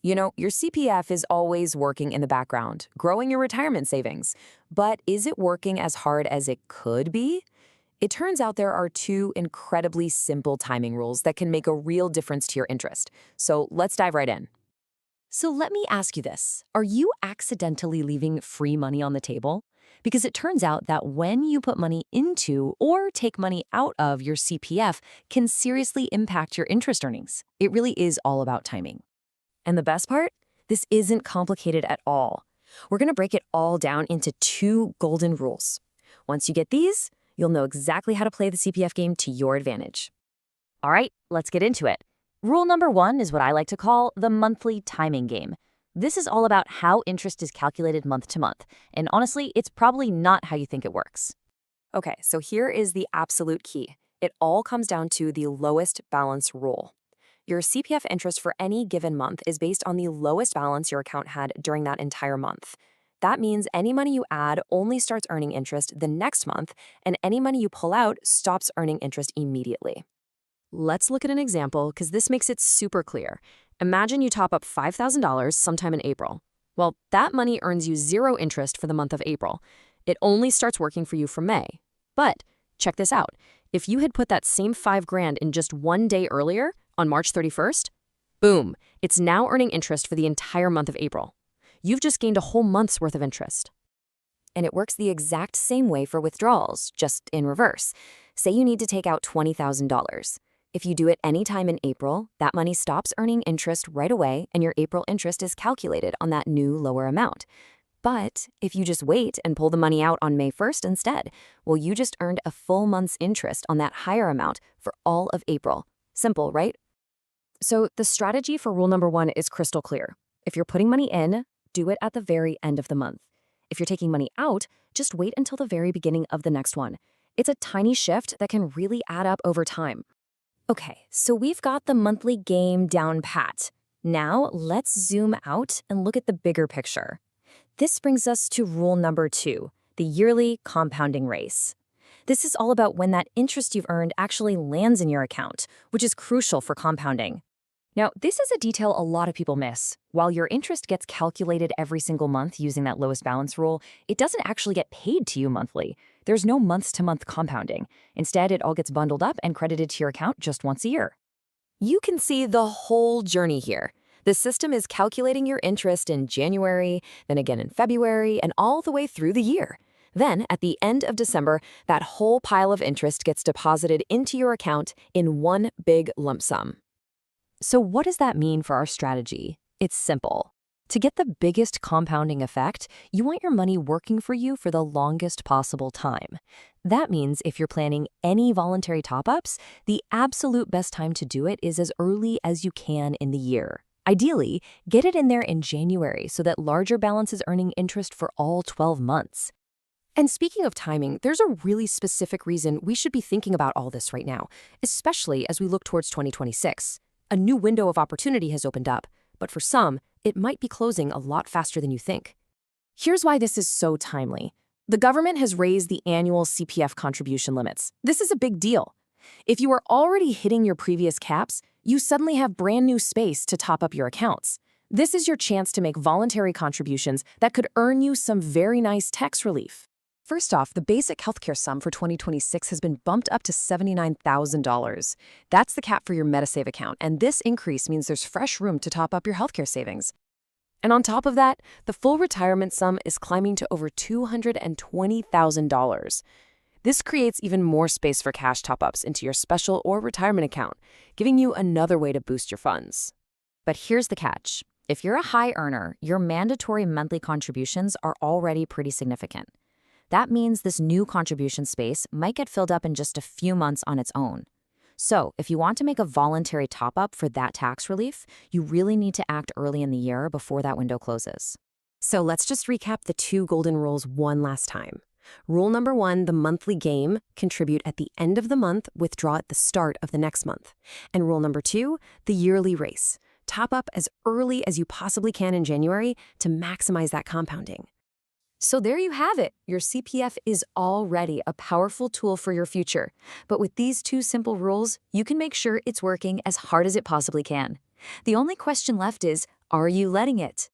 You know, your CPF is always working in the background, growing your retirement savings. But is it working as hard as it could be? It turns out there are two incredibly simple timing rules that can make a real difference to your interest. So let's dive right in. So let me ask you this. Are you accidentally leaving free money on the table? Because it turns out that when you put money into or take money out of your CPF can seriously impact your interest earnings. It really is all about timing. And the best part? This isn't complicated at all. We're going to break it all down into two golden rules. Once you get these, you'll know exactly how to play the CPF game to your advantage. All right, let's get into it. Rule number one is what I like to call the monthly timing game. This is all about how interest is calculated month to month. And honestly, it's probably not how you think it works. Okay, so here is the absolute key. It all comes down to the lowest balance rule. Your CPF interest for any given month is based on the lowest balance your account had during that entire month. That means any money you add only starts earning interest the next month, and any money you pull out stops earning interest immediately. Let's look at an example because this makes it super clear. Imagine you top up $5,000 sometime in April. Well, that money earns you zero interest for the month of April. It only starts working for you from May. But check this out. If you had put that same $5,000 in just one day earlier, on March 31st, boom, it's now earning interest for the entire month of April. You've just gained a whole month's worth of interest. And it works the exact same way for withdrawals, just in reverse. Say you need to take out $20,000. If you do it anytime in April, that money stops earning interest right away and your April interest is calculated on that new lower amount. But if you just wait and pull the money out on May 1st instead, well, you just earned a full month's interest on that higher amount for all of April. Simple, right? So the strategy for rule number one is crystal clear. If you're putting money in, do it at the very end of the month. If you're taking money out, just wait until the very beginning of the next one. It's a tiny shift that can really add up over time. Okay, so we've got the monthly game down pat. Now let's zoom out and look at the bigger picture. This brings us to rule number two, the yearly compounding race. This is all about when that interest you've earned actually lands in your account, which is crucial for compounding. Now, this is a detail a lot of people miss. While your interest gets calculated every single month using that lowest balance rule, it doesn't actually get paid to you monthly. There's no month-to-month compounding. Instead, it all gets bundled up and credited to your account just once a year. You can see the whole journey here. The system is calculating your interest in January, then again in February, and all the way through the year. Then, at the end of December, that whole pile of interest gets deposited into your account in one big lump sum. So what does that mean for our strategy? It's simple. To get the biggest compounding effect, you want your money working for you for the longest possible time. That means if you're planning any voluntary top-ups, the absolute best time to do it is as early as you can in the year. Ideally, get it in there in January so that larger balance is earning interest for all 12 months. And speaking of timing, there's a really specific reason we should be thinking about all this right now, especially as we look towards 2026. A new window of opportunity has opened up, but for some, it might be closing a lot faster than you think. Here's why this is so timely. The government has raised the annual CPF contribution limits. This is a big deal. If you are already hitting your previous caps, you suddenly have brand new space to top up your accounts. This is your chance to make voluntary contributions that could earn you some very nice tax relief. First off, the basic healthcare sum for 2026 has been bumped up to $79,000. That's the cap for your MediSave account, and this increase means there's fresh room to top up your healthcare savings. And on top of that, the full retirement sum is climbing to over $220,000. This creates even more space for cash top-ups into your special or retirement account, giving you another way to boost your funds. But here's the catch. If you're a high earner, your mandatory monthly contributions are already pretty significant. That means this new contribution space might get filled up in just a few months on its own. So, if you want to make a voluntary top-up for that tax relief, you really need to act early in the year before that window closes. So let's just recap the two golden rules one last time. Rule number one, the monthly game, contribute at the end of the month, withdraw at the start of the next month. And rule number two, the yearly race. Top up as early as you possibly can in January to maximize that compounding. So there you have it. Your CPF is already a powerful tool for your future. But with these two simple rules, you can make sure it's working as hard as it possibly can. The only question left is, Are you letting it?